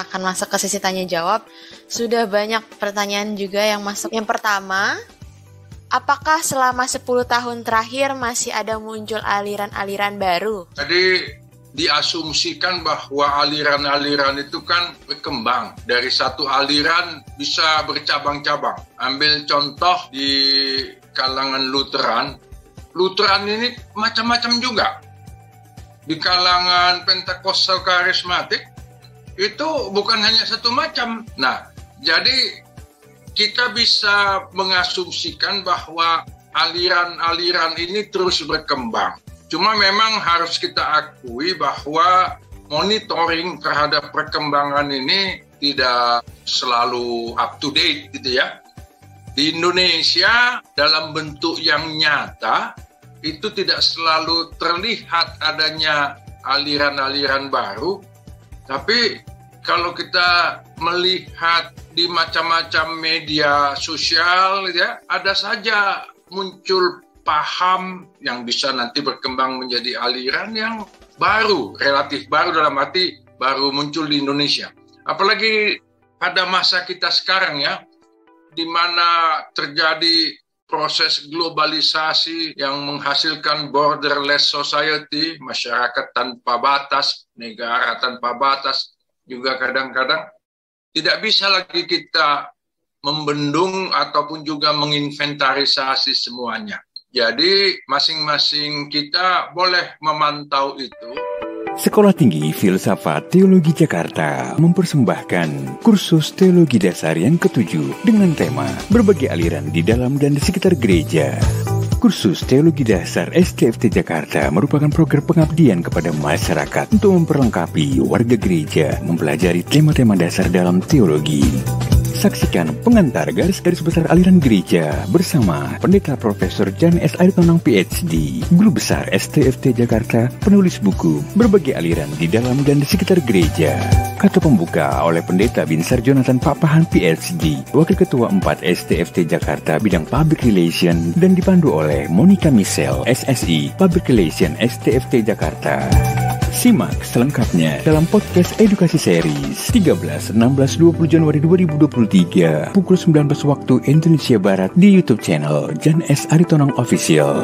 kita akan masuk ke sesi tanya jawab. Sudah banyak pertanyaan juga yang masuk. Yang pertama, apakah selama 10 tahun terakhir masih ada muncul aliran-aliran baru? Tadi diasumsikan bahwa aliran-aliran itu kan berkembang. Dari satu aliran bisa bercabang-cabang. Ambil contoh di kalangan Lutheran. Lutheran ini macam-macam juga. Di kalangan Pentakosta karismatik itu bukan hanya satu macam. Nah, jadi kita bisa mengasumsikan bahwa aliran-aliran ini terus berkembang. Cuma memang harus kita akui bahwa monitoring terhadap perkembangan ini tidak selalu up to date gitu ya. Di Indonesia dalam bentuk yang nyata itu tidak selalu terlihat adanya aliran-aliran baru, tapi kalau kita melihat di macam-macam media sosial, ya, ada saja muncul paham yang bisa nanti berkembang menjadi aliran yang baru, relatif baru dalam arti baru muncul di Indonesia. Apalagi pada masa kita sekarang ya, di mana terjadi proses globalisasi yang menghasilkan borderless society, masyarakat tanpa batas, negara tanpa batas, juga kadang-kadang tidak bisa lagi kita membendung ataupun juga menginventarisasi semuanya. Jadi masing-masing kita boleh memantau itu. Sekolah Tinggi Filsafat Teologi Jakarta mempersembahkan kursus teologi dasar yang ke-7 dengan tema berbagai aliran di dalam dan di sekitar gereja. Kursus Teologi Dasar STFT Jakarta merupakan program pengabdian kepada masyarakat untuk memperlengkapi warga gereja mempelajari tema-tema dasar dalam teologi. Saksikan pengantar garis-garis besar aliran gereja bersama Pendeta Profesor Jan S. Aritonang PhD, Guru Besar STFT Jakarta, penulis buku Berbagai Aliran di Dalam dan di Sekitar Gereja. Kata pembuka oleh Pendeta Binsar Jonathan Papahan PhD, Wakil Ketua 4 STFT Jakarta bidang Public Relation, dan dipandu oleh Monica Michelle, SSI, Public Relation STFT Jakarta. Simak selengkapnya dalam podcast edukasi series 13, 16, 20 Januari 2023 pukul 19 waktu Indonesia Barat di YouTube channel Jan S. Aritonang Official.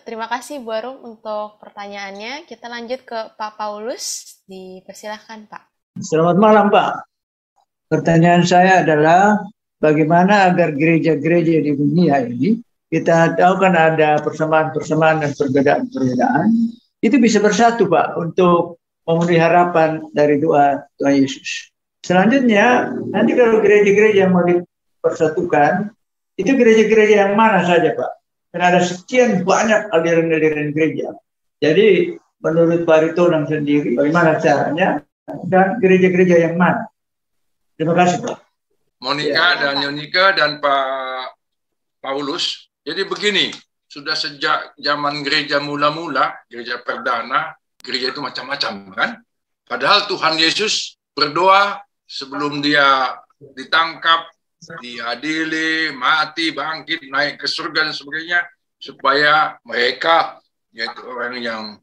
Terima kasih Bu Arum untuk pertanyaannya. Kita lanjut ke Pak Paulus. Dipersilahkan Pak. Selamat malam Pak. Pertanyaan saya adalah bagaimana agar gereja-gereja di dunia ini, kita tahu kan ada persamaan-persamaan dan perbedaan-perbedaan, itu bisa bersatu Pak untuk memenuhi harapan dari doa Tuhan Yesus. Selanjutnya, nanti kalau gereja-gereja yang mau dipersatukan, itu gereja-gereja yang mana saja Pak? Karena ada sekian banyak aliran-aliran gereja. Jadi menurut Pak Aritonang sendiri, bagaimana caranya dan gereja-gereja yang mana? Terima kasih Pak. Monica dan Yonika dan Pak Paulus. Jadi begini, sudah sejak zaman gereja mula-mula, gereja perdana, gereja itu macam-macam kan. Padahal Tuhan Yesus berdoa sebelum dia ditangkap, diadili, mati, bangkit, naik ke surga dan sebagainya, supaya mereka, yaitu orang yang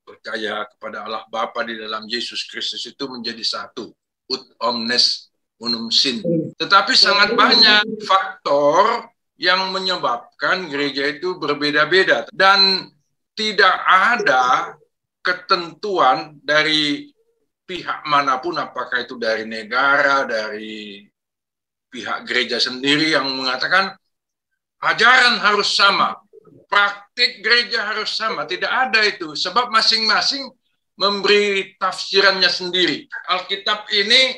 percaya kepada Allah Bapa di dalam Yesus Kristus itu menjadi satu. Ut omnes unum sin. Tetapi sangat banyak faktor yang menyebabkan gereja itu berbeda-beda dan tidak ada ketentuan dari pihak manapun, apakah itu dari negara, dari pihak gereja sendiri yang mengatakan ajaran harus sama, praktik gereja harus sama. Tidak ada itu, sebab masing-masing memberi tafsirannya sendiri. Alkitab ini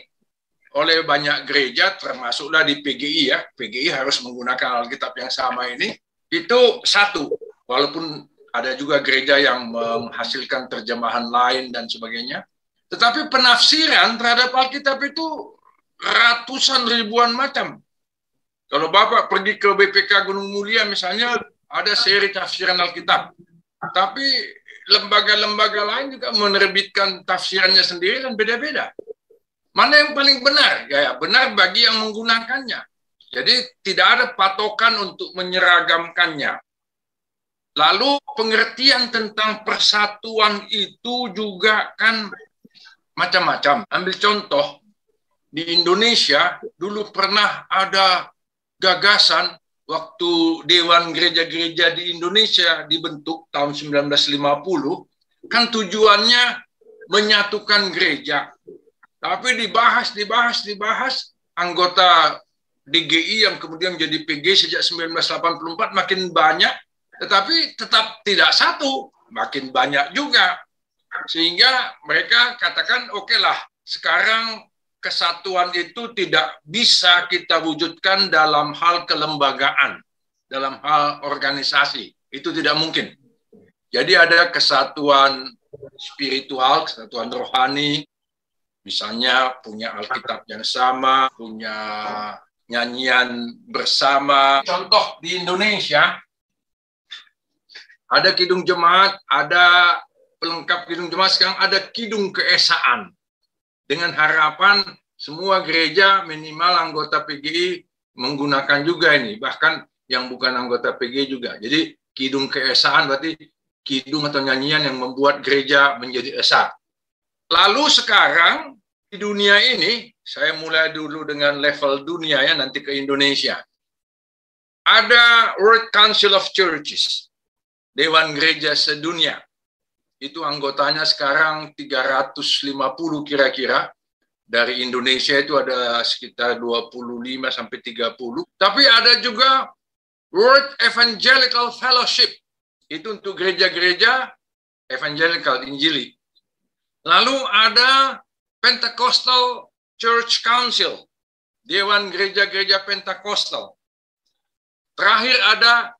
oleh banyak gereja, termasuklah di PGI ya, PGI harus menggunakan Alkitab yang sama ini, itu satu. Walaupun ada juga gereja yang menghasilkan terjemahan lain dan sebagainya. Tetapi penafsiran terhadap Alkitab itu ratusan ribuan macam. Kalau Bapak pergi ke BPK Gunung Mulia misalnya, ada seri tafsiran Alkitab. Tapi lembaga-lembaga lain juga menerbitkan tafsirannya sendiri dan beda-beda. Mana yang paling benar? Ya, benar bagi yang menggunakannya. Jadi tidak ada patokan untuk menyeragamkannya. Lalu pengertian tentang persatuan itu juga kan macam-macam. Ambil contoh, di Indonesia dulu pernah ada gagasan waktu Dewan Gereja-Gereja di Indonesia dibentuk tahun 1950, kan tujuannya menyatukan gereja. Tapi dibahas, anggota DGI yang kemudian menjadi PG sejak 1984 makin banyak, tetapi tetap tidak satu, makin banyak juga. Sehingga mereka katakan, oke lah, sekarang kesatuan itu tidak bisa kita wujudkan dalam hal kelembagaan, dalam hal organisasi. Itu tidak mungkin. Jadi ada kesatuan spiritual, kesatuan rohani, misalnya punya Alkitab yang sama, punya nyanyian bersama. Contoh di Indonesia, ada kidung jemaat, ada pelengkap kidung jemaat, sekarang ada kidung keesaan. Dengan harapan semua gereja minimal anggota PGI menggunakan juga ini, bahkan yang bukan anggota PGI juga. Jadi kidung keesaan berarti kidung atau nyanyian yang membuat gereja menjadi esa. Lalu sekarang di dunia ini, saya mulai dulu dengan level dunia ya, nanti ke Indonesia. Ada World Council of Churches, Dewan Gereja Sedunia. Itu anggotanya sekarang 350 kira-kira. Dari Indonesia itu ada sekitar 25 sampai 30. Tapi ada juga World Evangelical Fellowship. Itu untuk gereja-gereja evangelical, Injili. Lalu ada Pentecostal Church Council, Dewan Gereja-Gereja Pentakostal. Terakhir ada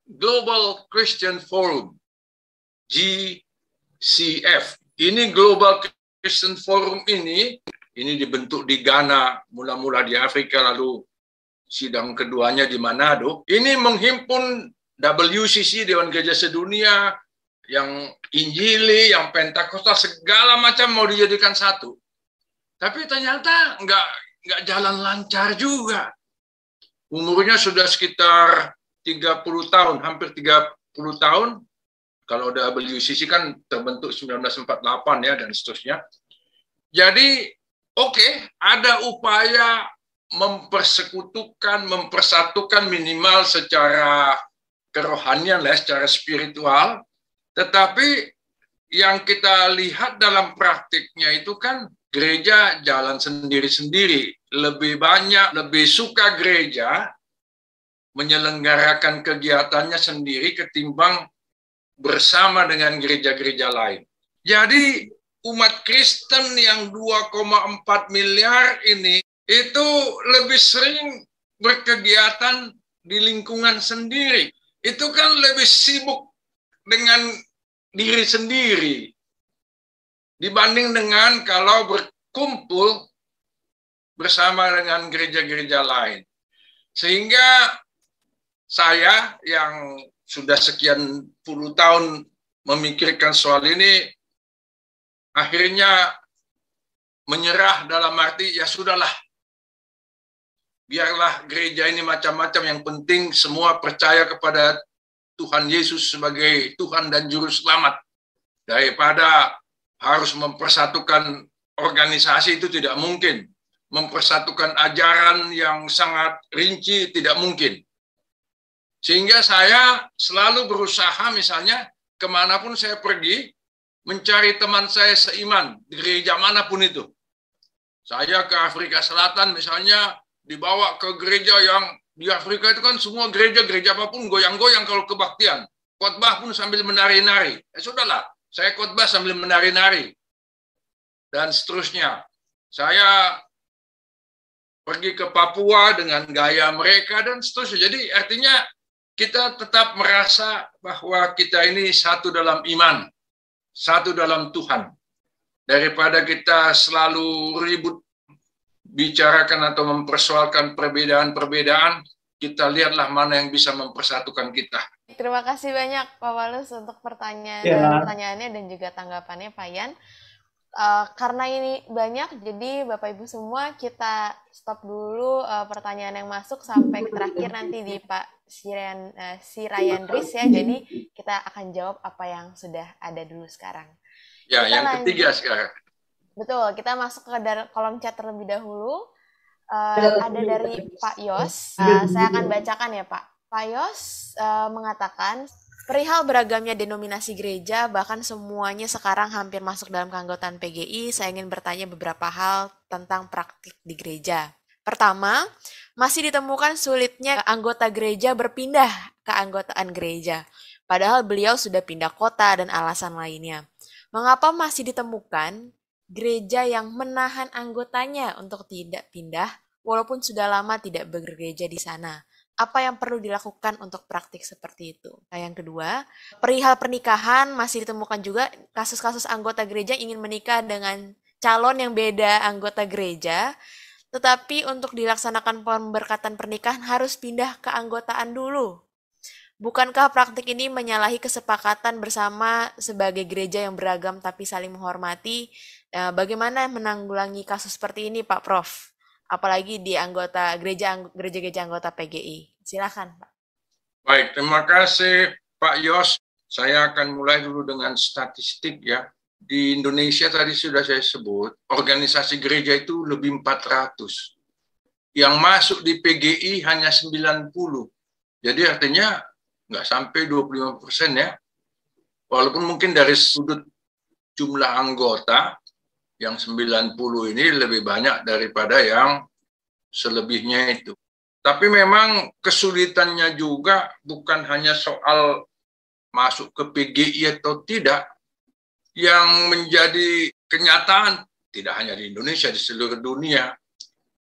Global Christian Forum, GCF. Ini Global Christian Forum ini dibentuk di Ghana, mula-mula di Afrika, lalu sidang keduanya di Manado. Ini menghimpun WCC, Dewan Gereja Sedunia, yang Injili, yang Pentakostal, segala macam mau dijadikan satu. Tapi ternyata nggak jalan lancar juga. Umurnya sudah sekitar 30 tahun, hampir 30 tahun. Kalau WCC kan terbentuk 1948 ya, dan seterusnya. Jadi, oke, ada upaya mempersekutukan, mempersatukan minimal secara kerohanian, secara spiritual. Tetapi yang kita lihat dalam praktiknya itu kan gereja jalan sendiri-sendiri. Lebih banyak, lebih suka gereja menyelenggarakan kegiatannya sendiri ketimbang bersama dengan gereja-gereja lain. Jadi umat Kristen yang 2,4 miliar ini itu lebih sering berkegiatan di lingkungan sendiri. Itu kan lebih sibuk dengan diri sendiri dibanding dengan kalau berkumpul bersama dengan gereja-gereja lain. Sehingga saya yang sudah sekian puluh tahun memikirkan soal ini, akhirnya menyerah dalam arti, ya sudahlah, biarlah gereja ini macam-macam, yang penting semua percaya kepada Tuhan Yesus sebagai Tuhan dan Juru Selamat. Daripada harus mempersatukan organisasi, itu tidak mungkin. Mempersatukan ajaran yang sangat rinci, tidak mungkin. Sehingga saya selalu berusaha, misalnya kemanapun saya pergi, mencari teman saya seiman, di gereja manapun itu. Saya ke Afrika Selatan misalnya, dibawa ke gereja yang di Afrika itu kan semua gereja apapun goyang-goyang kalau kebaktian. Khotbah pun sambil menari-nari. Sudahlah, saya khotbah sambil menari-nari. Dan seterusnya. Saya pergi ke Papua dengan gaya mereka dan seterusnya. Jadi artinya kita tetap merasa bahwa kita ini satu dalam iman, satu dalam Tuhan. Daripada kita selalu ribut bicarakan atau mempersoalkan perbedaan-perbedaan, kita lihatlah mana yang bisa mempersatukan kita. Terima kasih banyak Pak Paulus untuk pertanyaannya dan juga tanggapannya Pak Yan. Karena ini banyak, jadi Bapak Ibu semua kita stop dulu pertanyaan yang masuk sampai terakhir nanti di Pak Sirayandris ya. Jadi kita akan jawab apa yang sudah ada dulu sekarang. Ya, kita yang ketiga sekarang. Betul, kita masuk ke kolom chat terlebih dahulu. Ada dari Pak Yos. Saya akan bacakan ya Pak. Pak Yos mengatakan, perihal beragamnya denominasi gereja, bahkan semuanya sekarang hampir masuk dalam keanggotaan PGI, saya ingin bertanya beberapa hal tentang praktik di gereja. Pertama, masih ditemukan sulitnya anggota gereja berpindah ke anggotaan gereja, padahal beliau sudah pindah kota dan alasan lainnya. Mengapa masih ditemukan gereja yang menahan anggotanya untuk tidak pindah, walaupun sudah lama tidak bergereja di sana? Apa yang perlu dilakukan untuk praktik seperti itu? Nah, yang kedua, perihal pernikahan masih ditemukan juga kasus-kasus anggota gereja ingin menikah dengan calon yang beda anggota gereja, tetapi untuk dilaksanakan pemberkatan pernikahan harus pindah ke anggotaan dulu. Bukankah praktik ini menyalahi kesepakatan bersama sebagai gereja yang beragam tapi saling menghormati? Bagaimana menanggulangi kasus seperti ini, Pak Prof? Apalagi di anggota gereja-gereja anggota PGI. Silakan, Pak. Baik, terima kasih Pak Yos. Saya akan mulai dulu dengan statistik ya. Di Indonesia tadi sudah saya sebut, organisasi gereja itu lebih 400. Yang masuk di PGI hanya 90. Jadi artinya nggak sampai 25% ya. Walaupun mungkin dari sudut jumlah anggota, yang 90 ini lebih banyak daripada yang selebihnya itu. Tapi memang kesulitannya juga bukan hanya soal masuk ke PGI atau tidak. Yang menjadi kenyataan, tidak hanya di Indonesia, di seluruh dunia.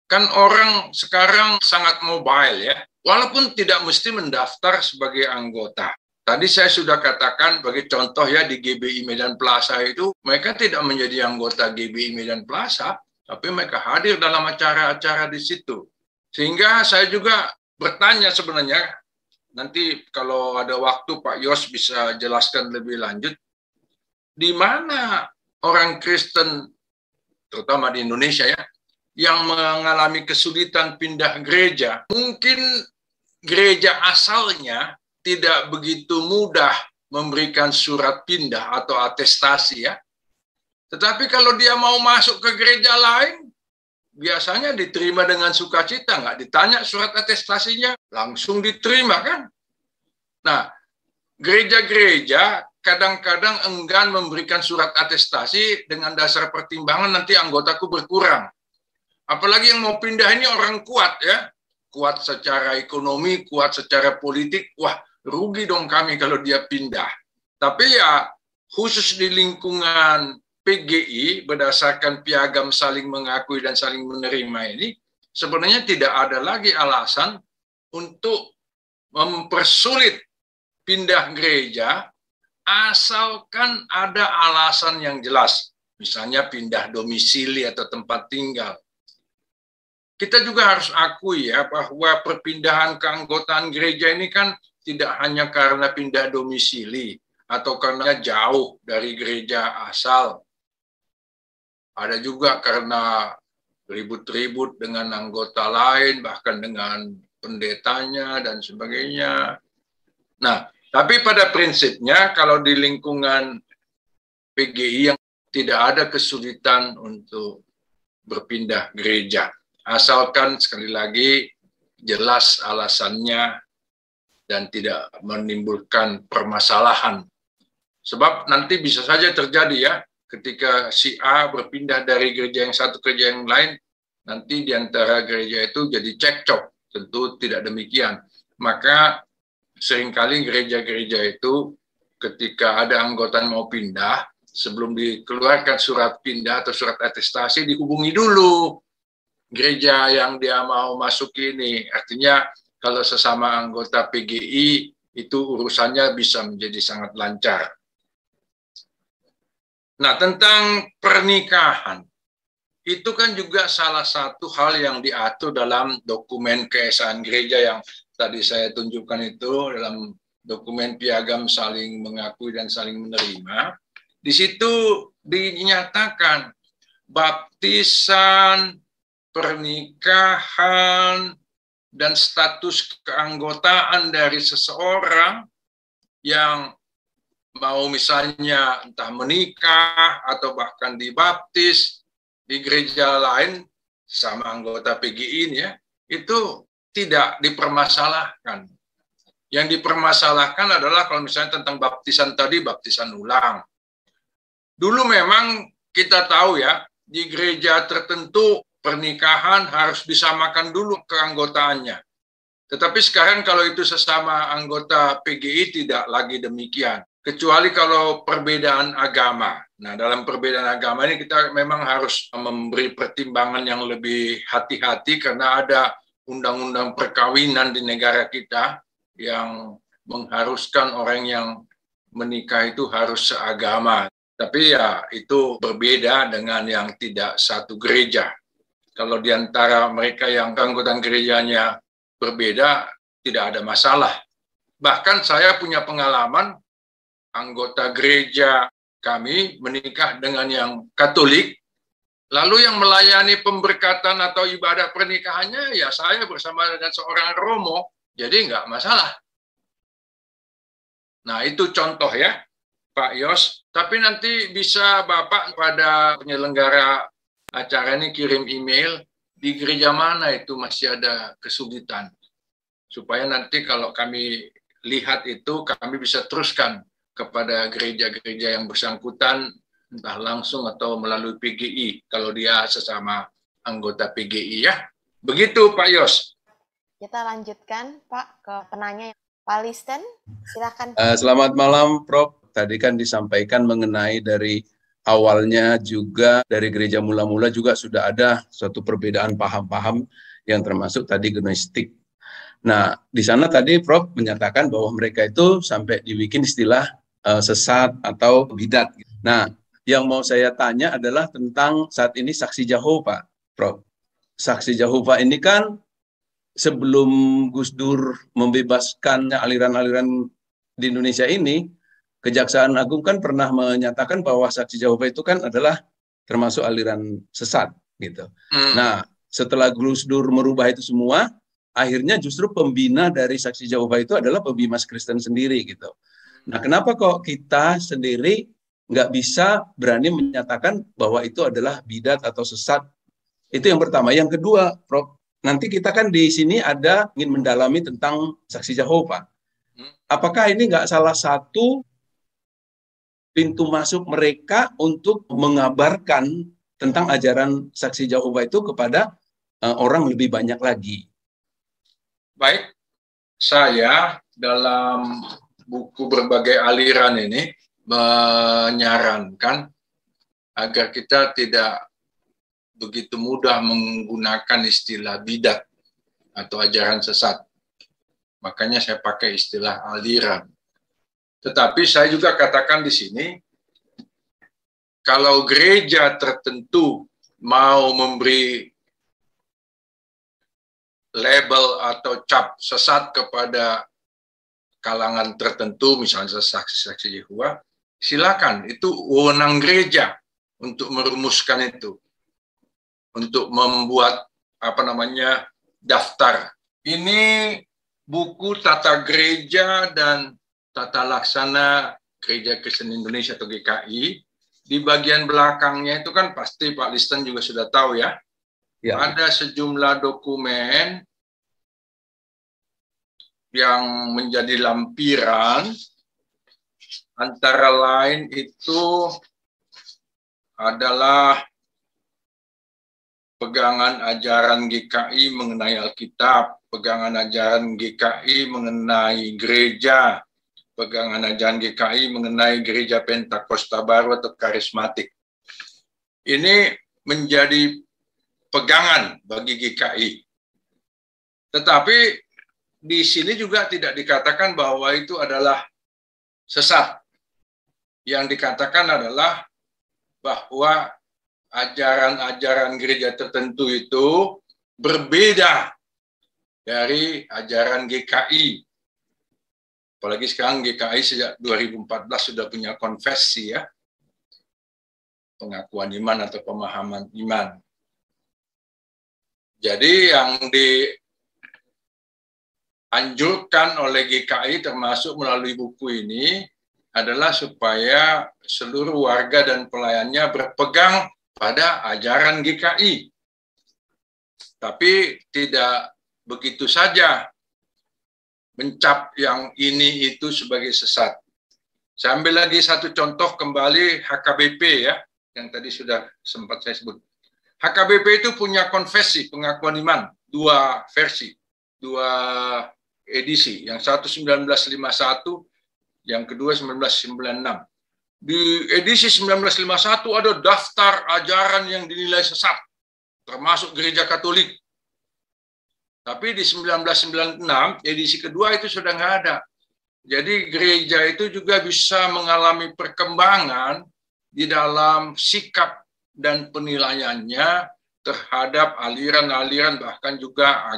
Kan orang sekarang sangat mobile ya. Walaupun tidak mesti mendaftar sebagai anggota. Tadi saya sudah katakan sebagai contoh ya di GBI Medan Plaza itu, mereka tidak menjadi anggota GBI Medan Plaza, tapi mereka hadir dalam acara-acara di situ. Sehingga saya juga bertanya sebenarnya, nanti kalau ada waktu Pak Yos bisa jelaskan lebih lanjut, di mana orang Kristen, terutama di Indonesia ya, yang mengalami kesulitan pindah gereja. Mungkin gereja asalnya tidak begitu mudah memberikan surat pindah atau atestasi ya. Tetapi kalau dia mau masuk ke gereja lain, biasanya diterima dengan sukacita, nggak ditanya surat atestasinya, langsung diterima kan. Nah, gereja-gereja kadang-kadang enggan memberikan surat atestasi dengan dasar pertimbangan nanti anggotaku berkurang. Apalagi yang mau pindah ini orang kuat ya, kuat secara ekonomi, kuat secara politik, wah rugi dong kami kalau dia pindah. Tapi ya khusus di lingkungan PGI berdasarkan piagam saling mengakui dan saling menerima ini, sebenarnya tidak ada lagi alasan untuk mempersulit pindah gereja asalkan ada alasan yang jelas. Misalnya pindah domisili atau tempat tinggal. Kita juga harus akui ya bahwa perpindahan keanggotaan gereja ini kan tidak hanya karena pindah domisili atau karena jauh dari gereja asal. Ada juga karena ribut-ribut dengan anggota lain, bahkan dengan pendetanya dan sebagainya. Nah, tapi pada prinsipnya kalau di lingkungan PGI yang tidak ada kesulitan untuk berpindah gereja. Asalkan sekali lagi jelas alasannya dan tidak menimbulkan permasalahan. Sebab nanti bisa saja terjadi ya, ketika si A berpindah dari gereja yang satu ke gereja yang lain, nanti di antara gereja itu jadi cekcok. Tentu tidak demikian. Maka seringkali gereja-gereja itu ketika ada anggota yang mau pindah, sebelum dikeluarkan surat pindah atau surat atestasi, dihubungi dulu gereja yang dia mau masuk ini. Artinya kalau sesama anggota PGI itu urusannya bisa menjadi sangat lancar. Nah, tentang pernikahan, itu kan juga salah satu hal yang diatur dalam dokumen keesaan gereja yang tadi saya tunjukkan itu, dalam dokumen piagam saling mengakui dan saling menerima. Di Di situ dinyatakan baptisan, pernikahan, dan status keanggotaan dari seseorang yang mau misalnya entah menikah atau bahkan dibaptis di gereja lain sama anggota PGI ini ya, itu tidak dipermasalahkan. Yang dipermasalahkan adalah kalau misalnya tentang baptisan tadi, baptisan ulang. Dulu memang kita tahu ya, di gereja tertentu pernikahan harus disamakan dulu keanggotaannya. Tetapi sekarang kalau itu sesama anggota PGI tidak lagi demikian. Kecuali kalau perbedaan agama. Nah, dalam perbedaan agama ini kita memang harus memberi pertimbangan yang lebih hati-hati karena ada undang-undang perkawinan di negara kita yang mengharuskan orang yang menikah itu harus seagama. Tapi ya itu berbeda dengan yang tidak satu gereja. Kalau di antara mereka yang anggota gerejanya berbeda, tidak ada masalah. Bahkan saya punya pengalaman, anggota gereja kami menikah dengan yang Katolik, lalu yang melayani pemberkatan atau ibadah pernikahannya, ya saya bersama dengan seorang Romo, jadi nggak masalah. Nah itu contoh ya, Pak Yos. Tapi nanti bisa Bapak pada penyelenggara acara ini kirim email, di gereja mana itu masih ada kesulitan. Supaya nanti kalau kami lihat itu, kami bisa teruskan kepada gereja-gereja yang bersangkutan, entah langsung atau melalui PGI, kalau dia sesama anggota PGI ya. Begitu Pak Yos. Kita lanjutkan Pak ke penanya. Pak Listen, silakan. Selamat malam Prof. Tadi kan disampaikan mengenai dari awalnya juga dari gereja mula-mula juga sudah ada suatu perbedaan paham-paham yang termasuk tadi gnostik. Nah, di sana tadi Prof menyatakan bahwa mereka itu sampai dibikin istilah sesat atau bidat. Nah, yang mau saya tanya adalah tentang saat ini saksi Jehovah, Prof. Saksi Jehovah ini kan sebelum Gus Dur membebaskan aliran-aliran di Indonesia ini, Kejaksaan Agung kan pernah menyatakan bahwa saksi Jehovah itu kan adalah termasuk aliran sesat gitu. Nah, setelah Gus Dur merubah itu semua, akhirnya justru pembina dari saksi Jehovah itu adalah Pebimas Kristen sendiri gitu. Nah, kenapa kok kita sendiri nggak bisa berani menyatakan bahwa itu adalah bidat atau sesat? Itu yang pertama. Yang kedua, Prof, nanti kita kan di sini ada ingin mendalami tentang saksi Jehovah. Apakah ini nggak salah satu pintu masuk mereka untuk mengabarkan tentang ajaran saksi Jehovah itu kepada orang lebih banyak lagi? Baik, saya dalam buku berbagai aliran ini menyarankan agar kita tidak begitu mudah menggunakan istilah bidat atau ajaran sesat. Makanya saya pakai istilah aliran. Tetapi saya juga katakan di sini, kalau gereja tertentu mau memberi label atau cap sesat kepada kalangan tertentu, misalnya saksi-saksi Yehova, silakan, itu wewenang gereja untuk merumuskan itu, untuk membuat daftar. Ini buku Tata Gereja dan Tata Laksana Gereja Kristen Indonesia atau GKI. Di bagian belakangnya itu kan pasti Pak Listen juga sudah tahu ya. Ada sejumlah dokumen yang menjadi lampiran, antara lain itu adalah pegangan ajaran GKI mengenai Alkitab, pegangan ajaran GKI mengenai gereja, pegangan ajaran GKI mengenai gereja Pentakosta Baru atau karismatik. Ini menjadi pegangan bagi GKI. Tetapi di sini juga tidak dikatakan bahwa itu adalah sesat. Yang dikatakan adalah bahwa ajaran-ajaran gereja tertentu itu berbeda dari ajaran GKI. Apalagi sekarang GKI sejak 2014 sudah punya konfesi ya. pengakuan iman atau pemahaman iman. Jadi yang dianjurkan oleh GKI termasuk melalui buku ini adalah supaya seluruh warga dan pelayannya berpegang pada ajaran GKI. Tapi tidak begitu saja mencap yang ini itu sebagai sesat. Saya ambil lagi satu contoh kembali HKBP ya, yang tadi sudah sempat saya sebut. HKBP itu punya konfesi pengakuan iman, dua versi, dua edisi, yang satu 1951, yang kedua 1996. Di edisi 1951 ada daftar ajaran yang dinilai sesat, termasuk gereja Katolik. Tapi di 1996, edisi kedua itu sudah nggak ada. Jadi gereja itu juga bisa mengalami perkembangan di dalam sikap dan penilaiannya terhadap aliran-aliran bahkan juga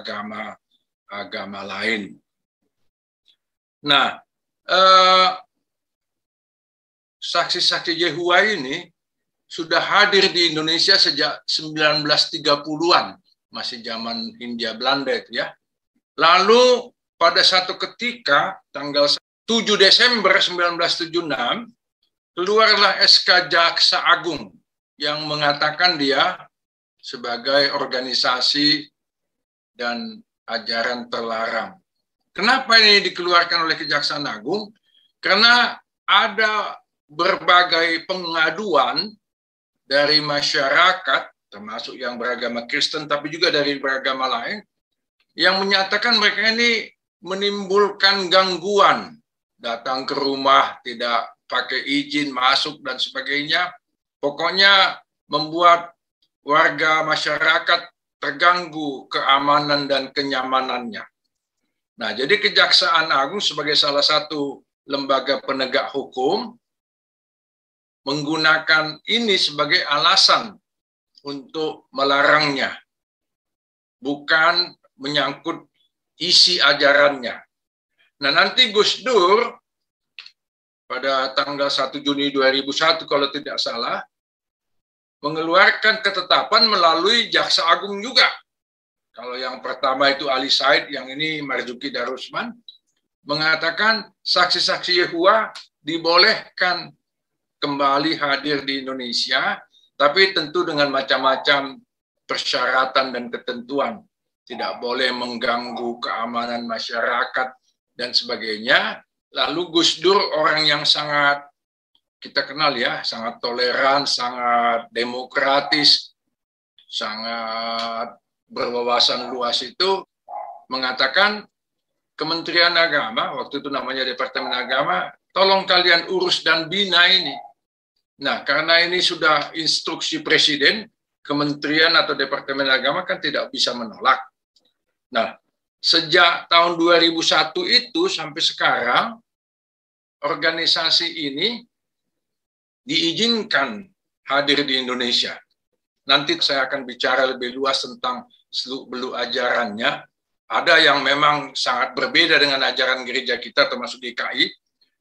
agama lain. Nah, saksi-saksi Yehova ini sudah hadir di Indonesia sejak 1930-an, masih zaman Hindia Belanda itu ya. Lalu pada satu ketika tanggal 7 Desember 1976 keluarlah SK Jaksa Agung yang mengatakan dia sebagai organisasi dan ajaran terlarang. Kenapa ini dikeluarkan oleh Kejaksaan Agung? Karena ada berbagai pengaduan dari masyarakat, termasuk yang beragama Kristen, tapi juga dari beragama lain, yang menyatakan mereka ini menimbulkan gangguan, datang ke rumah, tidak pakai izin masuk, dan sebagainya. Pokoknya membuat warga masyarakat terganggu keamanan dan kenyamanannya. Nah, jadi Kejaksaan Agung sebagai salah satu lembaga penegak hukum menggunakan ini sebagai alasan untuk melarangnya, bukan menyangkut isi ajarannya. Nah, nanti Gus Dur pada tanggal 1 Juni 2001 kalau tidak salah mengeluarkan ketetapan melalui Jaksa Agung juga. Kalau yang pertama itu Ali Said, yang ini Marzuki Darusman, mengatakan saksi-saksi Yehova dibolehkan kembali hadir di Indonesia, tapi tentu dengan macam-macam persyaratan dan ketentuan. Tidak boleh mengganggu keamanan masyarakat dan sebagainya. Lalu Gus Dur orang yang sangat kita kenal ya, sangat toleran, sangat demokratis, sangat berwawasan luas itu mengatakan Kementerian Agama, waktu itu namanya Departemen Agama, tolong kalian urus dan bina ini. Nah, karena ini sudah instruksi Presiden, Kementerian atau Departemen Agama kan tidak bisa menolak. Nah, sejak tahun 2001 itu sampai sekarang, organisasi ini diizinkan hadir di Indonesia. Nanti saya akan bicara lebih luas tentang seluk-beluk ajarannya. Ada yang memang sangat berbeda dengan ajaran gereja kita, termasuk GKI.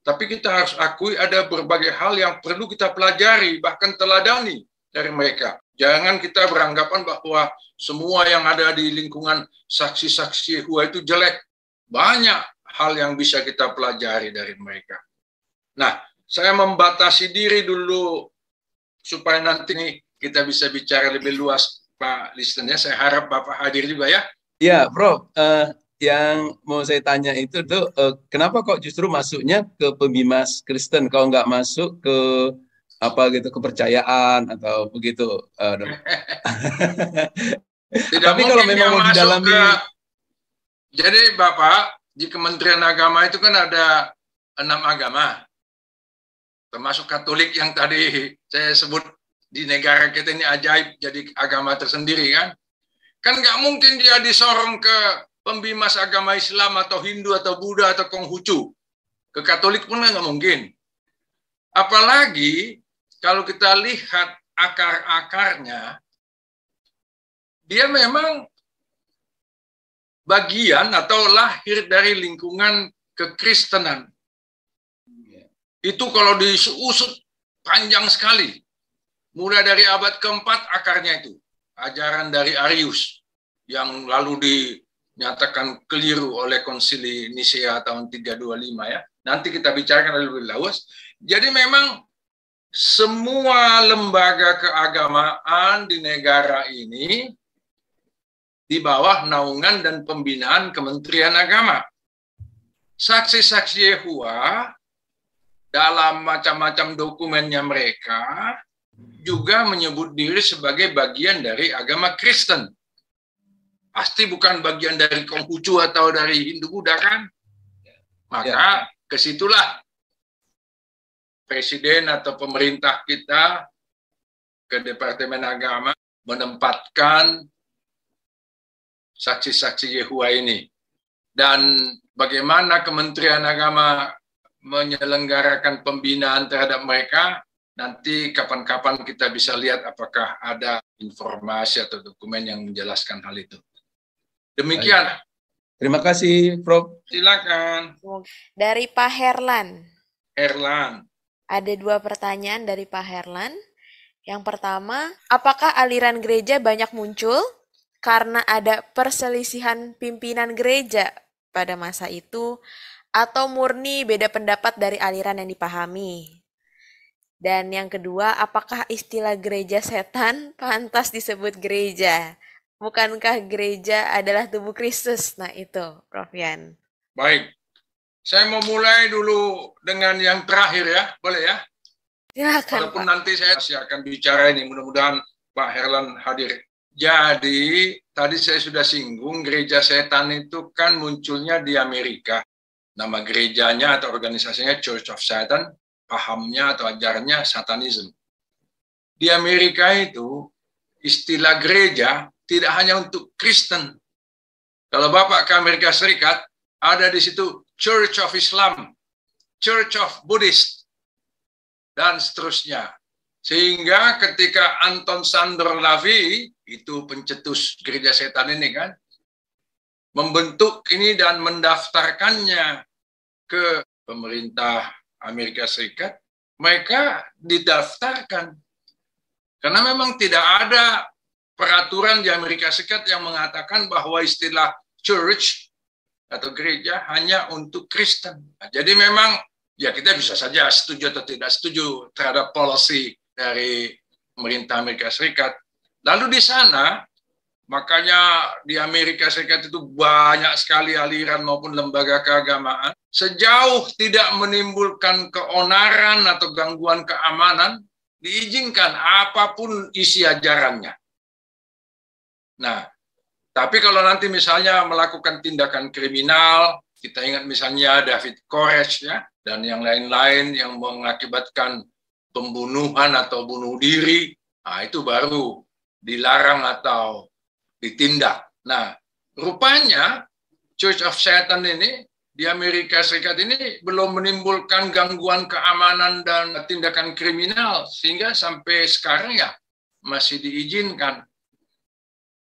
Tapi kita harus akui ada berbagai hal yang perlu kita pelajari, bahkan teladani dari mereka. Jangan kita beranggapan bahwa semua yang ada di lingkungan saksi-saksi Yehova itu jelek. Banyak hal yang bisa kita pelajari dari mereka. Nah, saya membatasi diri dulu supaya nanti nih kita bisa bicara lebih luas, Pak Listennya. Saya harap Bapak hadir juga ya. Ya, Prof. Yang mau saya tanya itu tuh, kenapa kok justru masuknya ke pembimas Kristen, kalau nggak masuk ke apa gitu kepercayaan atau begitu? Tapi kalau memang mau didalami, jadi Bapak di Kementerian Agama itu kan ada 6 agama, termasuk Katolik yang tadi saya sebut di negara kita ini ajaib jadi agama tersendiri kan? Kan nggak mungkin dia disorong ke pembimas agama Islam atau Hindu atau Buddha atau Konghucu. Ke Katolik pun nggak mungkin. Apalagi kalau kita lihat akar-akarnya, dia memang bagian atau lahir dari lingkungan kekristenan. Itu kalau diusut panjang sekali. Mulai dari abad keempat akarnya itu. Ajaran dari Arius yang lalu dinyatakan keliru oleh Konsili Nisea tahun 325 ya. Nanti kita bicarakan lebih luas. Jadi memang semua lembaga keagamaan di negara ini di bawah naungan dan pembinaan Kementerian Agama. Saksi-saksi Yehova dalam macam-macam dokumennya mereka juga menyebut diri sebagai bagian dari agama Kristen. Pasti bukan bagian dari Konghucu atau dari Hindu-Buddha kan? Maka kesitulah Presiden atau pemerintah kita ke Departemen Agama menempatkan saksi-saksi Yehova ini. Dan bagaimana Kementerian Agama menyelenggarakan pembinaan terhadap mereka, nanti kapan-kapan kita bisa lihat apakah ada informasi atau dokumen yang menjelaskan hal itu. Demikian. Terima kasih, Prof. Silakan. Dari Pak Herlan. Herlan. Ada 2 pertanyaan dari Pak Herlan. Yang pertama, apakah aliran gereja banyak muncul karena ada perselisihan pimpinan gereja pada masa itu, atau murni beda pendapat dari aliran yang dipahami? Dan yang kedua, apakah istilah gereja setan pantas disebut gereja? Bukankah gereja adalah tubuh Kristus? Nah itu, Prof. Yan. Baik. Saya mau mulai dulu dengan yang terakhir ya, boleh ya? Silakan, Walaupun Pak. nanti saya masih akan bicara ini, mudah-mudahan Pak Herlan hadir. Jadi, tadi saya sudah singgung, gereja setan itu kan munculnya di Amerika. Nama gerejanya atau organisasinya Church of Satan, pahamnya atau ajarannya Satanism. Di Amerika itu, istilah gereja tidak hanya untuk Kristen. Kalau Bapak ke Amerika Serikat, ada di situ Church of Islam, Church of Buddhist, dan seterusnya. Sehingga ketika Anton Szandor Lavey, itu pencetus gereja setan ini kan, membentuk ini dan mendaftarkannya ke pemerintah Amerika Serikat, mereka didaftarkan. Karena memang tidak ada peraturan di Amerika Serikat yang mengatakan bahwa istilah church atau gereja hanya untuk Kristen. Nah, jadi memang ya kita bisa saja setuju atau tidak setuju terhadap policy dari pemerintah Amerika Serikat. Lalu di sana, makanya di Amerika Serikat itu banyak sekali aliran maupun lembaga keagamaan. Sejauh tidak menimbulkan keonaran atau gangguan keamanan, diizinkan apapun isi ajarannya. Nah, tapi kalau nanti misalnya melakukan tindakan kriminal, kita ingat misalnya David Koresh ya, dan yang lain-lain yang mengakibatkan pembunuhan atau bunuh diri, nah itu baru dilarang atau ditindak. Nah, rupanya Church of Satan ini di Amerika Serikat ini belum menimbulkan gangguan keamanan dan tindakan kriminal, sehingga sampai sekarang ya masih diizinkan.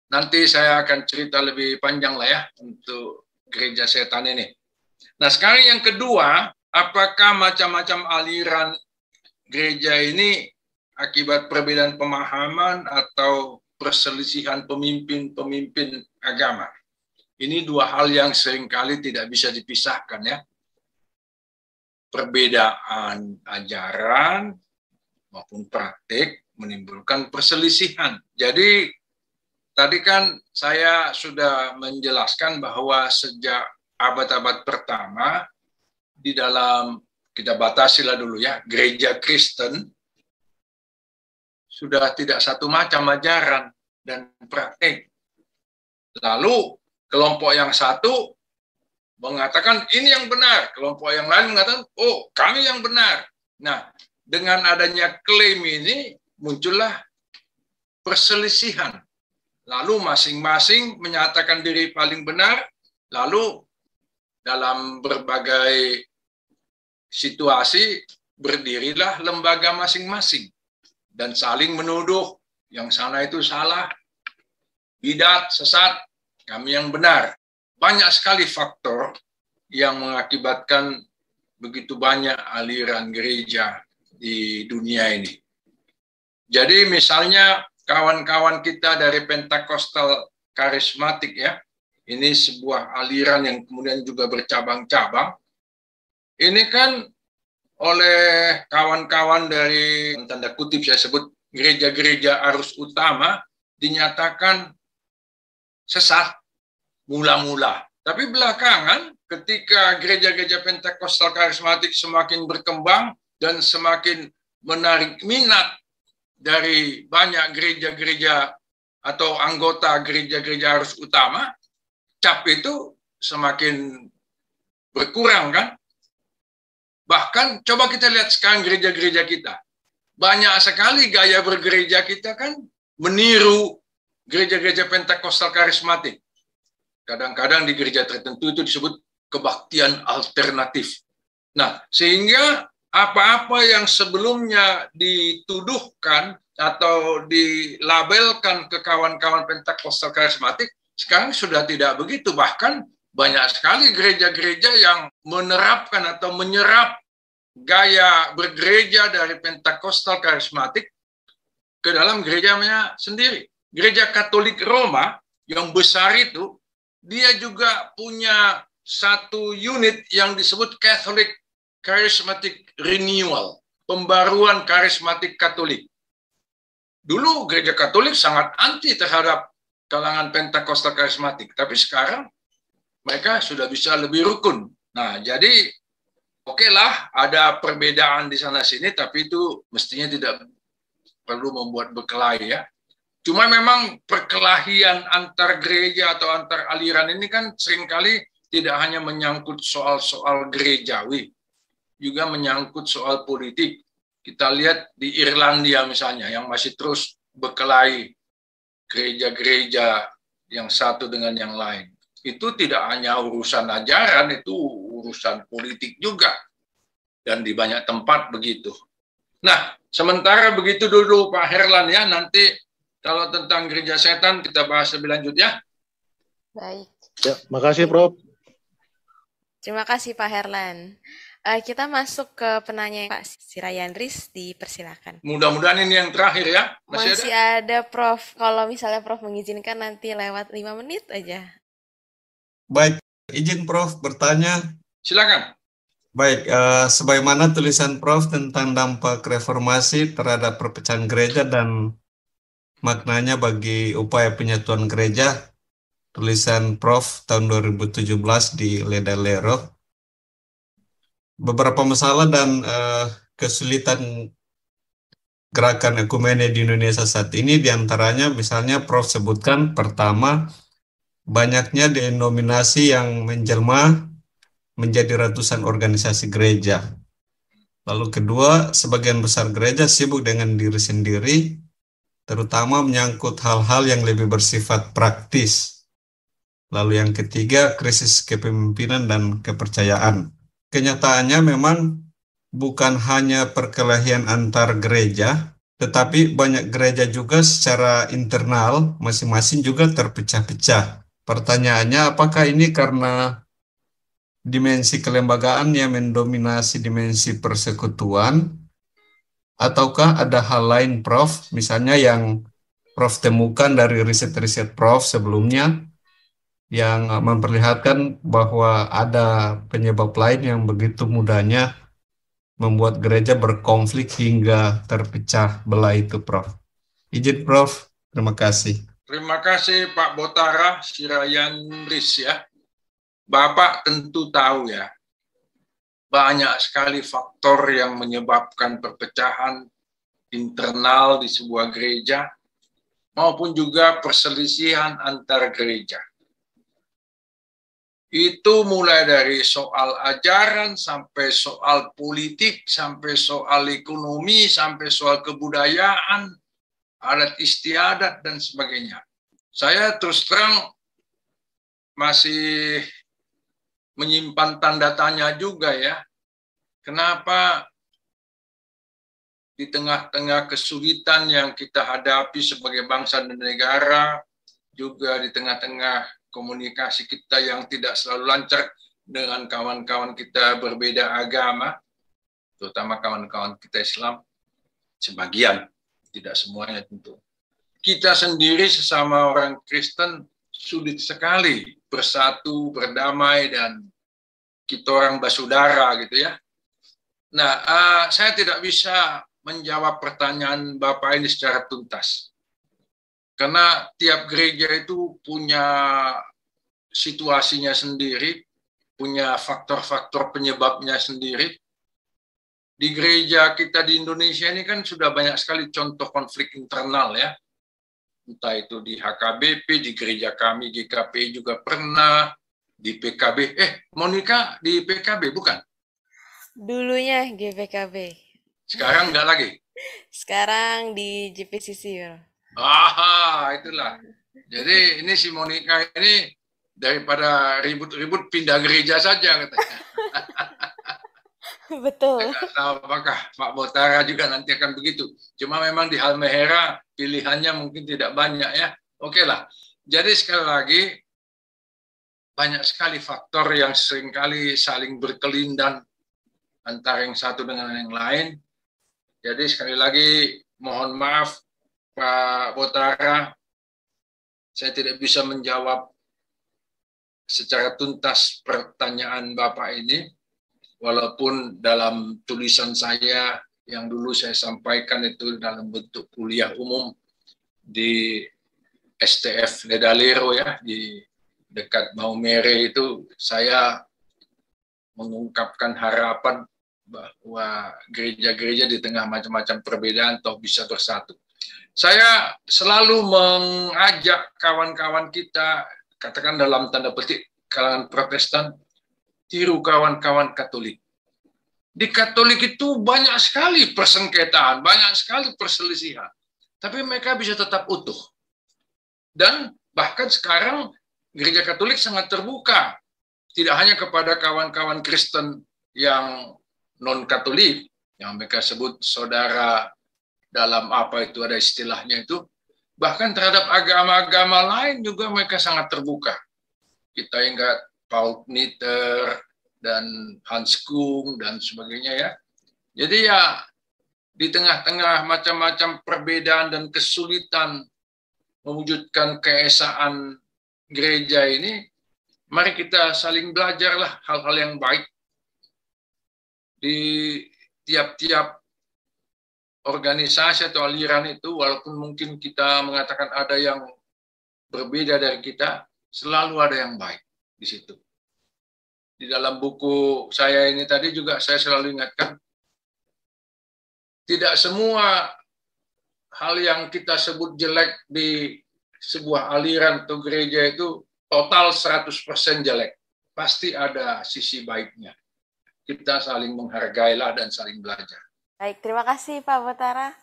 Nanti saya akan cerita lebih panjang lah ya untuk gereja setan ini. Nah sekarang yang kedua, apakah macam-macam aliran gereja ini akibat perbedaan pemahaman atau perselisihan pemimpin-pemimpin agama? Ini 2 hal yang seringkali tidak bisa dipisahkan ya. Perbedaan ajaran maupun praktik menimbulkan perselisihan. Jadi tadi kan saya sudah menjelaskan bahwa sejak abad-abad pertama di dalam, kita batasilah dulu ya, gereja Kristen sudah tidak satu macam ajaran dan praktik. Lalu kelompok yang satu mengatakan ini yang benar, kelompok yang lain mengatakan oh kami yang benar. Nah dengan adanya klaim ini muncullah perselisihan. Lalu masing-masing menyatakan diri paling benar, lalu dalam berbagai situasi berdirilah lembaga masing-masing dan saling menuduh yang sana itu salah, bidat, sesat, kami yang benar. Banyak sekali faktor yang mengakibatkan begitu banyak aliran gereja di dunia ini. Jadi misalnya kawan-kawan kita dari Pentakostal Karismatik ya, ini sebuah aliran yang kemudian juga bercabang-cabang. Ini kan oleh kawan-kawan dari, tanda kutip saya sebut, gereja-gereja arus utama, dinyatakan sesat mula-mula. Tapi belakangan ketika gereja-gereja Pentakostal Karismatik semakin berkembang dan semakin menarik minat dari banyak gereja-gereja atau anggota gereja-gereja arus utama, cap itu semakin berkurang kan? Bahkan coba kita lihat sekarang gereja-gereja kita. Banyak sekali gaya bergereja kita kan meniru gereja-gereja Pentakostal Karismatik. Kadang-kadang di gereja tertentu itu disebut kebaktian alternatif. Nah, sehingga apa-apa yang sebelumnya dituduhkan atau dilabelkan ke kawan-kawan Pentakostal Karismatik, sekarang sudah tidak begitu. Bahkan banyak sekali gereja-gereja yang menerapkan atau menyerap gaya bergereja dari Pentakostal Karismatik ke dalam gerejanya sendiri. Gereja Katolik Roma yang besar itu, dia juga punya satu unit yang disebut Catholic Charismatic Renewal, pembaruan karismatik Katolik. Dulu gereja Katolik sangat anti terhadap kalangan Pentakostal Karismatik, tapi sekarang mereka sudah bisa lebih rukun. Nah, jadi oke lah ada perbedaan di sana-sini, tapi itu mestinya tidak perlu membuat berkelahi ya. Cuma memang perkelahian antar gereja atau antar aliran ini kan seringkali tidak hanya menyangkut soal-soal gerejawi, juga menyangkut soal politik. Kita lihat di Irlandia misalnya, yang masih terus berkelahi gereja-gereja yang satu dengan yang lain. Itu tidak hanya urusan ajaran, itu urusan politik juga. Dan di banyak tempat begitu. Nah, sementara begitu dulu Pak Herlan ya, nanti kalau tentang gereja setan kita bahas lebih lanjut ya. Baik. Ya, makasih Prof. Terima kasih Pak Herlan. Kita masuk ke penanya Pak Sirayandris, dipersilakan. Mudah-mudahan ini yang terakhir ya. Masih ada Prof. Kalau misalnya Prof mengizinkan nanti lewat 5 menit aja. Baik, izin Prof bertanya. Silakan. Baik, sebagaimana tulisan Prof tentang dampak reformasi terhadap perpecahan gereja dan maknanya bagi upaya penyatuan gereja, tulisan Prof tahun 2017 di Leda Lero. Beberapa masalah dan kesulitan gerakan ekumene di Indonesia saat ini, diantaranya misalnya Prof sebutkan pertama, banyaknya denominasi yang menjelma menjadi ratusan organisasi gereja. Lalu kedua, sebagian besar gereja sibuk dengan diri sendiri, terutama menyangkut hal-hal yang lebih bersifat praktis. Lalu yang ketiga, krisis kepemimpinan dan kepercayaan. Kenyataannya memang bukan hanya perkelahian antar gereja, tetapi banyak gereja juga secara internal masing-masing juga terpecah-pecah. Pertanyaannya, apakah ini karena dimensi kelembagaan yang mendominasi dimensi persekutuan, ataukah ada hal lain Prof, misalnya yang Prof temukan dari riset-riset Prof sebelumnya, yang memperlihatkan bahwa ada penyebab lain yang begitu mudahnya membuat gereja berkonflik hingga terpecah belah itu Prof. Izin Prof, terima kasih. Terima kasih Pak Botara Sirayandris ya. Bapak tentu tahu ya, banyak sekali faktor yang menyebabkan perpecahan internal di sebuah gereja maupun juga perselisihan antar gereja. Itu mulai dari soal ajaran, sampai soal politik, sampai soal ekonomi, sampai soal kebudayaan, adat istiadat, dan sebagainya. Saya terus terang masih menyimpan tanda tanya juga ya. Kenapa di tengah-tengah kesulitan yang kita hadapi sebagai bangsa dan negara, juga di tengah-tengah komunikasi kita yang tidak selalu lancar dengan kawan-kawan kita berbeda agama, terutama kawan-kawan kita Islam, sebagian. tidak semuanya tentu. Kita sendiri sesama orang Kristen sulit sekali bersatu, berdamai, dan kita orang bersaudara gitu ya. Nah, saya tidak bisa menjawab pertanyaan Bapak ini secara tuntas. Karena tiap gereja itu punya situasinya sendiri, punya faktor-faktor penyebabnya sendiri. Di gereja kita di Indonesia ini kan sudah banyak sekali contoh konflik internal ya. Entah itu di HKBP, di gereja kami, GKPI juga pernah, di PKB. Monica di PKB bukan? Dulunya GPKB. Sekarang enggak lagi? Sekarang di JPCC. Itulah. Jadi ini si Monica ini daripada ribut-ribut pindah gereja saja katanya. Betul. Saya tahu apakah Pak Botara juga nanti akan begitu. Cuma memang di Halmahera pilihannya mungkin tidak banyak ya. Oke lah. Jadi sekali lagi banyak sekali faktor yang seringkali saling berkelindan antara yang satu dengan yang lain. Jadi sekali lagi mohon maaf Pak Botara, saya tidak bisa menjawab secara tuntas pertanyaan Bapak ini, walaupun dalam tulisan saya yang dulu saya sampaikan itu dalam bentuk kuliah umum di STF Ledalero ya, di dekat Maumere itu saya mengungkapkan harapan bahwa gereja-gereja di tengah macam-macam perbedaan toh bisa bersatu. Saya selalu mengajak kawan-kawan kita, katakan dalam tanda petik kalangan Protestan, tiru kawan-kawan Katolik. Di Katolik itu banyak sekali persengketaan, banyak sekali perselisihan. Tapi mereka bisa tetap utuh. Dan bahkan sekarang gereja Katolik sangat terbuka. Tidak hanya kepada kawan-kawan Kristen yang non-Katolik, yang mereka sebut saudara dalam apa itu ada istilahnya itu, bahkan terhadap agama-agama lain juga mereka sangat terbuka. Kita ingat Paul Knitter dan Hans Kung dan sebagainya ya. Jadi ya di tengah-tengah macam-macam perbedaan dan kesulitan mewujudkan keesaan gereja ini, mari kita saling belajarlah hal-hal yang baik. Di tiap-tiap organisasi atau aliran itu, walaupun mungkin kita mengatakan ada yang berbeda dari kita, selalu ada yang baik di situ. Di dalam buku saya ini tadi juga saya selalu ingatkan, tidak semua hal yang kita sebut jelek di sebuah aliran atau gereja itu total 100% jelek. Pasti ada sisi baiknya. Kita saling menghargailah dan saling belajar. Baik, terima kasih Pak Botara.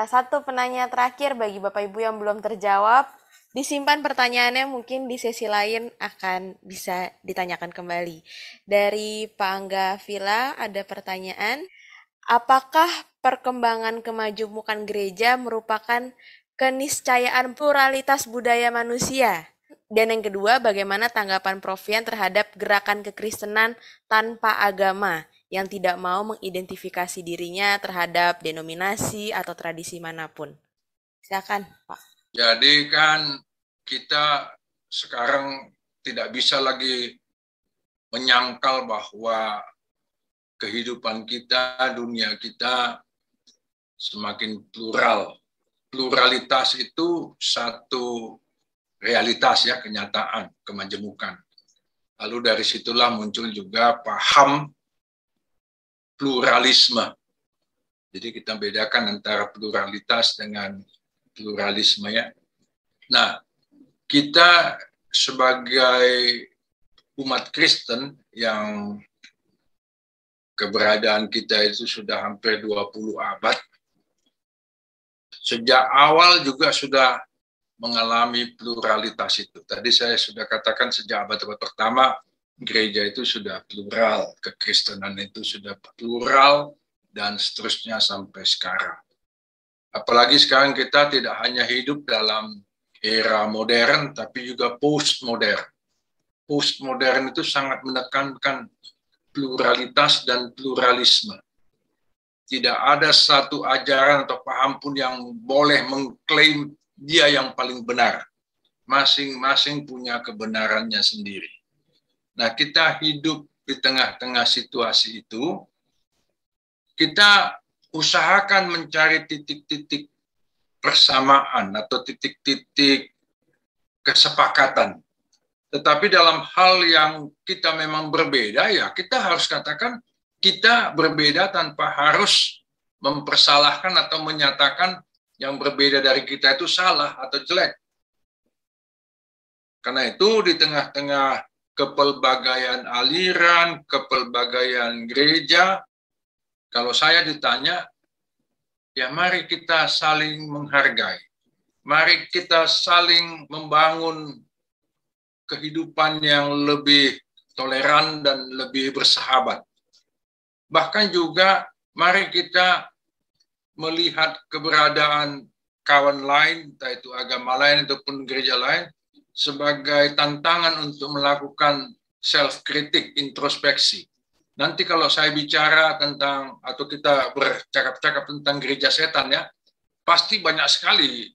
Satu penanya terakhir bagi Bapak Ibu yang belum terjawab. Disimpan pertanyaannya, mungkin di sesi lain akan bisa ditanyakan kembali. Dari Pak Angga Villa ada pertanyaan, apakah perkembangan kemajemukan gereja merupakan keniscayaan pluralitas budaya manusia? Dan yang kedua, bagaimana tanggapan Prof. Yan terhadap gerakan kekristenan tanpa agama yang tidak mau mengidentifikasi dirinya terhadap denominasi atau tradisi manapun? Silakan, Pak. Jadi kan kita sekarang tidak bisa lagi menyangkal bahwa kehidupan kita, dunia kita semakin plural. Pluralitas itu satu realitas ya, kenyataan, kemajemukan. Lalu dari situlah muncul juga paham pluralisme. Jadi kita bedakan antara pluralitas dengan pluralisme ya. Nah, kita sebagai umat Kristen yang keberadaan kita itu sudah hampir 20 abad, sejak awal juga sudah mengalami pluralitas itu. Tadi saya sudah katakan sejak abad-abad pertama, gereja itu sudah plural, kekristenan itu sudah plural, dan seterusnya sampai sekarang. Apalagi sekarang kita tidak hanya hidup dalam era modern, tapi juga postmodern. Postmodern itu sangat menekankan pluralitas dan pluralisme. Tidak ada satu ajaran atau paham pun yang boleh mengklaim dia yang paling benar. Masing-masing punya kebenarannya sendiri. Nah, kita hidup di tengah-tengah situasi itu, kita usahakan mencari titik-titik persamaan atau titik-titik kesepakatan. Tetapi dalam hal yang kita memang berbeda, ya kita harus katakan kita berbeda tanpa harus mempersalahkan atau menyatakan yang berbeda dari kita itu salah atau jelek. Karena itu di tengah-tengah kepelbagaian aliran, kepelbagaian gereja, kalau saya ditanya, ya mari kita saling menghargai. Mari kita saling membangun kehidupan yang lebih toleran dan lebih bersahabat. Bahkan juga mari kita melihat keberadaan kawan lain, entah itu agama lain ataupun gereja lain, sebagai tantangan untuk melakukan self-kritik, introspeksi. Nanti kalau saya bicara tentang, atau kita bercakap-cakap tentang gereja setan ya, pasti banyak sekali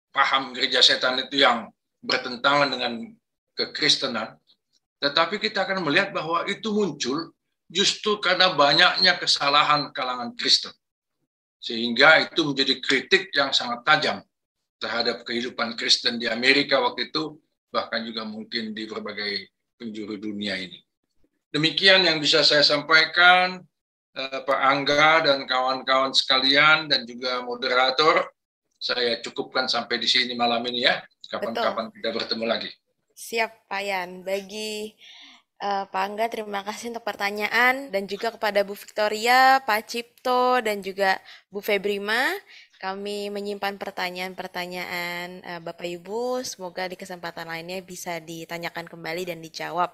paham gereja setan itu yang bertentangan dengan kekristenan. Tetapi kita akan melihat bahwa itu muncul justru karena banyaknya kesalahan kalangan Kristen. Sehingga itu menjadi kritik yang sangat tajam terhadap kehidupan Kristen di Amerika waktu itu, bahkan juga mungkin di berbagai penjuru dunia ini. Demikian yang bisa saya sampaikan, Pak Angga dan kawan-kawan sekalian, dan juga moderator. Saya cukupkan sampai di sini malam ini ya. Kapan-kapan kita bertemu lagi. Siap, Pak Yan. Bagi Pak Angga, terima kasih untuk pertanyaan, dan juga kepada Bu Victoria, Pak Cipto, dan juga Bu Febrima. Kami menyimpan pertanyaan-pertanyaan Bapak Ibu. Semoga di kesempatan lainnya bisa ditanyakan kembali dan dijawab.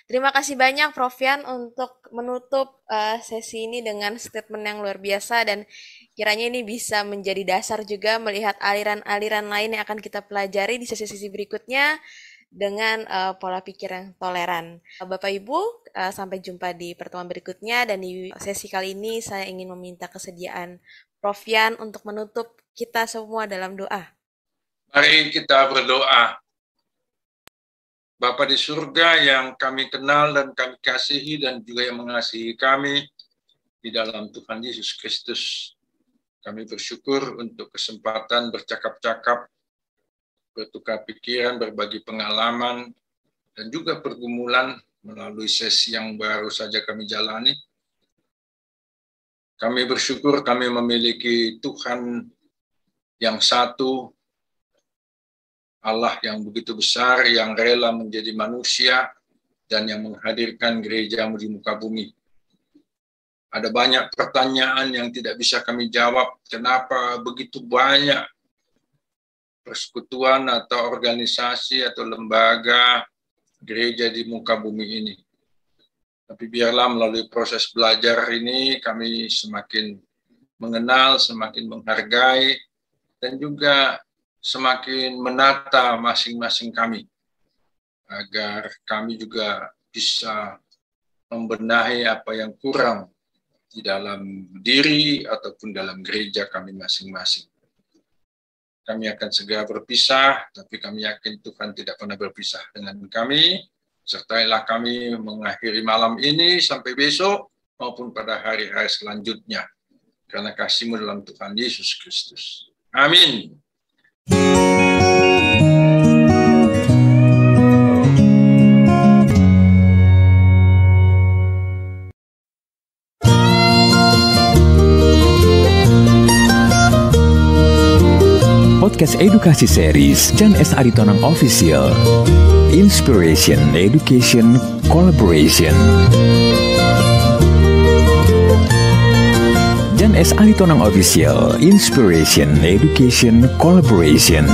Terima kasih banyak Prof. Yan untuk menutup sesi ini dengan statement yang luar biasa, dan kiranya ini bisa menjadi dasar juga melihat aliran-aliran lain yang akan kita pelajari di sesi-sesi berikutnya dengan pola pikir yang toleran. Bapak Ibu, sampai jumpa di pertemuan berikutnya, dan di sesi kali ini saya ingin meminta kesediaan Prof. Yan untuk menutup kita semua dalam doa. Mari kita berdoa. Bapa di surga yang kami kenal dan kami kasihi dan juga yang mengasihi kami di dalam Tuhan Yesus Kristus. Kami bersyukur untuk kesempatan bercakap-cakap, bertukar pikiran, berbagi pengalaman, dan juga pergumulan melalui sesi yang baru saja kami jalani. Kami bersyukur kami memiliki Tuhan yang satu, Allah yang begitu besar, yang rela menjadi manusia, dan yang menghadirkan gereja-Mu di muka bumi. Ada banyak pertanyaan yang tidak bisa kami jawab. Kenapa begitu banyak persekutuan atau organisasi atau lembaga gereja di muka bumi ini? Tapi biarlah melalui proses belajar ini kami semakin mengenal, semakin menghargai, dan juga semakin menata masing-masing kami, agar kami juga bisa membenahi apa yang kurang di dalam diri ataupun dalam gereja kami masing-masing. Kami akan segera berpisah, tapi kami yakin Tuhan tidak pernah berpisah dengan kami. Sertailah kami mengakhiri malam ini sampai besok maupun pada hari-hari selanjutnya. Karena kasih-Mu dalam Tuhan Yesus Kristus. Amin. Podcast edukasi series Jan S. Aritonang Official. Inspiration, Education, Collaboration. Jan S. Aritonang Official. Inspiration, Education, Collaboration.